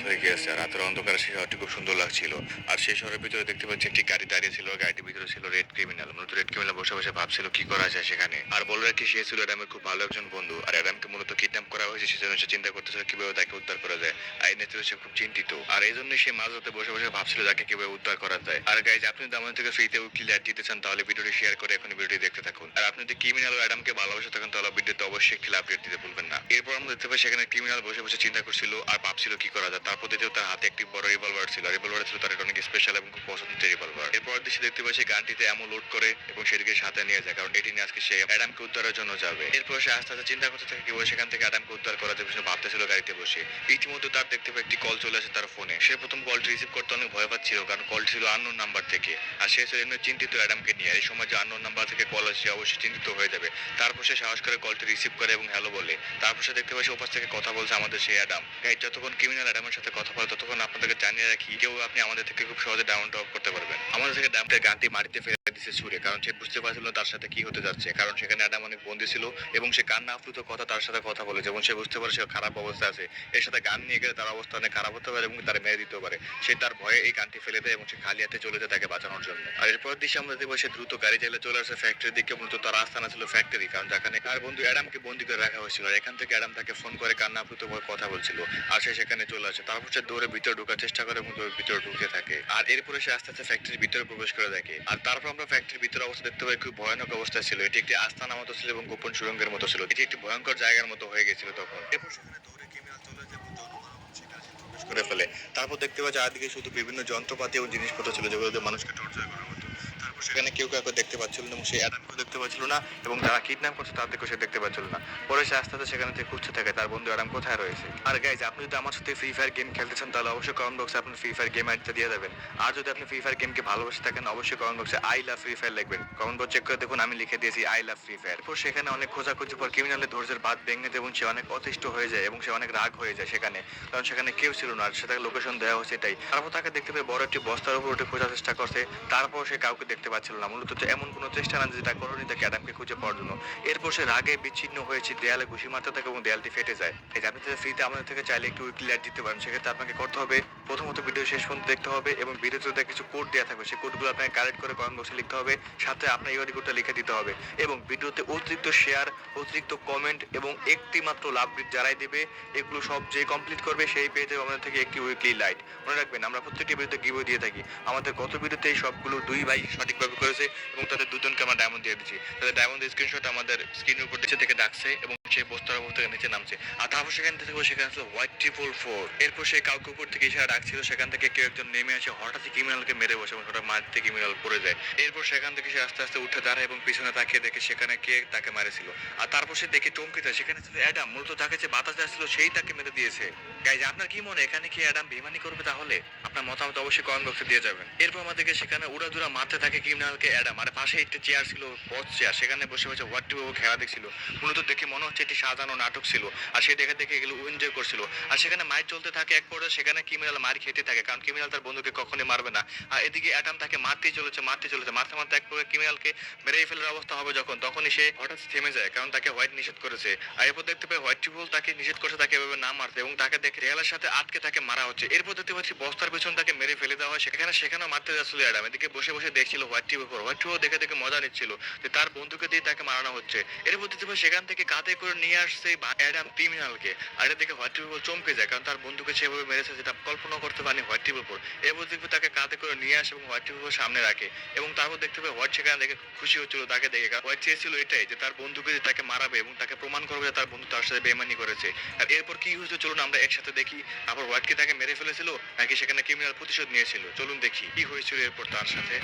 হয়ে গিয়েছে। আর রাতের অন্ধকারে সেই শহরটি খুব সুন্দর লাগছিল। আর সেই শহরের ভিতরে দেখতে পাচ্ছি একটি গাড়ি দাঁড়িয়ে ছিল। গাড়িটির ভিতরে ছিল রেড ক্রিমিনাল। মূলত রেড ক্রিমিনাল বসে বসে ভাবছিল কি করা যায় সেখানে। আর বলে রাখি সে ছিল অ্যাডামের খুব ভালো একজন বন্ধু। আর অ্যাডামকে মূলত কিডন্যাপ করা হয়েছে, সেজন্য সে চিন্তা করতেছিল কিভাবে তাকে উদ্ধার করা যায়। আর এই নিয়ে সে খুব চিন্তিত। আর এই জন্যই সে মাঝরাতে বসে বসে ভাবছিল তাকে কিভাবে উদ্ধার করা যায়। আর গাইজ, আপনি যদি আমাদের থেকে ফ্রিতে উইকলি লাইট দিতে চান তাহলে ভিডিওটি শেয়ার করে এখন ভিডিওটি দেখতে থাকুন। আর আপনি যদি ক্রিমিনাল ও অ্যাডামকে ভালোবাসে থাকেন তাহলে ভিডিওতে অবশ্যই একটি আপডেট দিতে ভুলবেন না। এরপর আমরা দেখতে পাই সেখানে ক্রিমিনাল বসে বসে চিন্তা করছিল আর ভাবছিল কি করা যায়। তারপর দেখতে তার হাতে একটি বড় রিভলভার ছিল। রিভলভার ছিল তার অনেক স্পেশাল এবং খুব পছন্দের রিভলভার। এরপর দৃশ্যে দেখতে পাই সে গানটিতে এমন লোড করে এবং সেদিকে সাথে নিয়ে যায়, কারণ এটি নিয়ে আজকে সে অ্যাডামকে উদ্ধারের জন্য যাবে। এরপর সে আস্তে আস্তে চিন্তা করতে থাকে কিভাবে সেখান থেকে অ্যাডামকে উদ্ধার করা যাবে। সে ভাবতেছিল গাড়িতে বসে। ইতিমধ্যে তার দেখতে পাই একটি কল চলে আসে তার ফোনে। সে প্রথম কলটি রিসিভ করতে অনেক ভয় পাচ্ছিল, কারণ কলটি ছিল আননোন নাম্বার থেকে। আর সে ছিল এমনি চিন্তিত অ্যাডামকে নিয়ে। এই সময় যে আননোন নাম্বার থেকে কল আসে সে অবশ্যই চিন্তিত হয়ে যাবে। তারপর সে সাহস করে কলটি রিসিভ করে এবং হ্যালো বলে। তারপর সে দেখতে পাই সে ওপাশ থেকে কথা বলছে আমাদের সেই অ্যাডাম। গাইজ, যতক্ষণ ক্রিমিনাল অ্যাডামের সাথে কথা বলে ততক্ষণ আপনাদেরকে জানিয়ে রাখি কেউ আপনি আমাদের থেকে খুব সহজে ডাউন অফ করতে পারবেন। আমাদের থেকে ডাউনটার গানটি মাটিতে ফেলে দিচ্ছে ছুড়ে, কারণ সে বুঝতে পারছিল না তার সাথে কি হতে যাচ্ছে। কারণ সেখানে অ্যাডাম অনেক বন্দী ছিল এবং সে কান্না আপ্লুত কথা তার সাথে কথা বলে, যেমন সে বুঝতে পারে সে খারাপ অবস্থা আছে। এর সাথে গান নিয়ে গেলে তার অবস্থা অনেক খারাপ হতে পারে এবং তারা মেরে দিতে পারে। সে তার ভয়ে এই গানটি ফেলে দেয় এবং সে খালি হাতে চলে যায় তাকে বাঁচানোর জন্য। আর এরপর দৃশ্যে আমরা দেখবো সে দ্রুত গাড়ি চালিয়ে চলে আসে ফ্যাক্টরির দিকে। মূলত তার আস্তানা ছিল ফ্যাক্টরি, কারণ যেখানে তার বন্ধু অ্যাডামকে বন্দী করে রাখা হয়েছিল। আর এখান থেকে অ্যাডাম তাকে ফোন করে কান্না আপ্লুত ভয়ে কথা বলছিল। আর সে সেখানে চলে আসে। তারপর সে দৌড়ে ভিতরে ঢোকার চেষ্টা করে এবং দৌড়ে ভিতরে ঢুকতে থাকে। আর এরপরে সে আস্তে আস্তে ফ্যাক্টরির ভিতরে প্রবেশ করে দেখে। আর তারপর আমরা ফ্যাক্টরির ভিতরে অবস্থা দেখতে পাই খুব ভয়ানক অবস্থা ছিল। এটি একটি আস্তানা মতো ছিল এবং গোপন সুড়ঙ্গের মতো ছিল। এটি একটি ভয়ঙ্কর জায়গার মতো হয়ে গেছিল তখন। এরপর সেখানে দৌড়ে ক্রিমিনাল চলে যায় এবং যৌন মানবতা সেখানে সে প্রবেশ করে ফেলে। তারপর দেখতে পাই চারদিকে শুধু বিভিন্ন যন্ত্রপাতি এবং জিনিসপত্র ছিল যেগুলো দিয়ে মানুষকে টর্চার করা হতো। তারপর সেখানে কেউ কাউকে দেখতে পাচ্ছিল না এবং সে অ্যাডামকেও দেখতে পাচ্ছিল না এবং যারা কিডন্যাপ করছে তাদেরকেও সে দেখতে পাচ্ছিল না। পরে সে আস্তে আস্তে সেখানে থেকে খুঁজতে থাকে তার বন্ধু অ্যাডাম কোথায় রয়েছে। আর গাইজ, আপনি যদি আমার সাথে ফ্রি ফায়ার গেম খেলতে চান তাহলে অবশ্যই কমেন্ট বক্সে আপনি ফ্রি ফায়ার গেম আইডিটা দিয়ে দেবেন। আর যদি আপনি ফ্রি ফায়ার গেমকে ভালোবাসে থাকেন অবশ্যই কমেন্ট বক্সে আই লাভ ফ্রি ফায়ার লিখবেন। কমেন্ট বক্স চেক করে দেখুন আমি লিখে দিয়েছি আই লাভ ফ্রি ফায়ার। এরপর সেখানে অনেক খোঁজাখুঁজি পর ক্রিমিনালের ধৈর্যের বাঁধ ভেঙে দেয় এবং সে অনেক অতিষ্ঠ হয়ে যায় এবং সে অনেক রাগ হয়ে যায় সেখানে, কারণ সেখানে কেউ ছিল না আর সে তাকে লোকেশন দেওয়া হয়েছে এটাই। তারপর তাকে দেখতে পেয়ে বড় একটি বস্তার উপর উঠে খোঁজার চেষ্টা করছে। তারপর সে কাউকে দেখতে পাচ্ছিল না। মূলত তো এমন কোনো চেষ্টা না যেটা করেনি তাকে অ্যাডামকে খুঁজে পাওয়ার জন্য। এরপর সে রাগে বিচ্ছিন্ন হয়েছে দেয়ালে ঘুষি মারতে থাকে এবং দেয়ালটি ফেটে যায়। এই যে আপনি যদি ফ্রিতে আমাদের থেকে চাইলে একটু উইকলি অ্যাড দিতে পারেন, সেক্ষেত্রে আপনাকে করতে হবে প্রথমত ভিডিও শেষ পর্যন্ত দেখতে হবে এবং ভিডিওতে কিছু কোড দেওয়া থাকবে সেই কোডগুলো আপনাকে কালেক্ট করে কমেন্ট বক্সে লিখতে হবে। সাথে আপনার ইউআইডি কোডটা লিখে দিতে হবে এবং ভিডিওতে অতিরিক্ত শেয়ার, অতিরিক্ত কমেন্ট এবং একটি মাত্র লাভ যারাই দেবে এগুলো সব যে কমপ্লিট করবে সেই পেয়ে যাবে আমাদের থেকে একটি উইকলি লাইট। মনে রাখবেন আমরা প্রত্যেকটি ভিডিওতে গিভওয়ে দিয়ে থাকি। আমাদের গত ভিডিওতে এই সবগুলো দুই ভাই সঠিকভাবে করেছে এবং তাদের দুজনকে আমরা ডায়মন্ড দিয়ে দিচ্ছি। তাদের ডায়মন্ড স্ক্রিনশট আমাদের স্ক্রিনের উপর নিচে থেকে ডাকছে এবং সেই বস্তার উপর থেকে নিচে নামছে। আর তারপর সেখান থেকে সেখানে ছিল হোয়াইট ট্রিপল ফোর। এরপর সে কাউকে উপর থেকে ইশারা ডাকছিল, সেখান থেকে কেউ একজন নেমে আসে হঠাৎই ক্রিমিনালকে মেরে বসে এবং হঠাৎ মারতে ক্রিমিনাল পড়ে যায়। এরপর সেখান থেকে সে আস্তে আস্তে উঠে দাঁড়ায় এবং পিছনে তাকিয়ে দেখে সেখানে কে তাকে মারেছিল। আর তারপর সে দেখে চমকে যায় সেখানে ছিল অ্যাডাম। মূলত তাকে যে বাতাস আসছিল সেই তাকে মেরে দিয়েছে। গাইজ, আপনার কি মনে এখানে কি অ্যাডাম বেইমানি করবে? তাহলে আপনার মতামত অবশ্যই কমেন্ট বক্সে দিয়ে যাবেন। এরপর আমাদেরকে সেখানে উড়াধুরা মারতে থাকে ক্রিমিনালকে অ্যাডাম। আর পাশে একটি চেয়ার ছিল, বস চেয়ার, সেখানে বসে বসে হোয়াট টিপো খেলা দেখছিল। মূলত দেখে মনে হচ্ছে এটি সাজানো নাটক ছিল আর সে দেখে দেখে এগুলো এনজয় করছিল। আর সেখানে মাইর চলতে থাকে এক পর্যায়ে সেখানে ক্রিমিনাল মার খেতে থাকে, কারণ ক্রিমিনাল তার বন্ধুকে কখনোই মারবে না। আর এদিকে অ্যাডাম তাকে মারতেই চলেছে মারতে মারতে এক পর্যায়ে ক্রিমিনালকে মেরে ফেলার অবস্থা হবে যখন, তখনই সে হঠাৎ থেমে যায়, কারণ তাকে হোয়াইট নিষেধ করেছে। আর এরপর দেখতে পাই হোয়াইট ট্রিপল তাকে নিষেধ করছে তাকে এভাবে না মারতে এবং তাকে দেখে রেয়ালের সাথে আটকে তাকে মারা হচ্ছে। এরপর দেখতে পাচ্ছি বস্তার পেছন তাকে মেরে ফেলে দেওয়া হয় সেখানেও মারতে যাচ্ছিল অ্যাডাম। এদিকে বসে বসে দেখছিল হোয়াইট ট্রিপল দেখে দেখে মজা নিচ্ছিল যে তার বন্ধুকে দিয়ে তাকে মারানো হচ্ছে। এরপর দেখতে পাই সেখান থেকে কাঁধে করে নিয়ে আসছে অ্যাডাম ক্রিমিনালকে। আর এটা দেখে হোয়াইট ট্রিপল চমকে যায়, কারণ তার বন্ধুকে সেভাবে মেরেছে যেটা কল্পনা করতে পারেনি হোয়াইট ট্রিপল। এরপর দেখবে তাকে কাঁধে করে নিয়ে আসে এবং হোয়াইট ট্রিপল সামনে রাখে এবং তারপর দেখতে পাই হোয়াইট সেখানে দেখে খুশি হচ্ছিল তাকে দেখে। হোয়াইট চেয়েছিল এটাই যে তার বন্ধুকে দিয়ে তাকে মারাবে এবং তাকে প্রমাণ করবে যে তার বন্ধু তার সাথে বেইমানি করেছে। আর এরপর কি হয়েছে চলুন আমরা একসাথে দেখি। আবার হোয়াইটকে তাকে মেরে ফেলেছিল নাকি সেখানে ক্রিমিনাল প্রতিশোধ নিয়েছিল, চলুন দেখি কি হয়েছিল এরপর তার সাথে।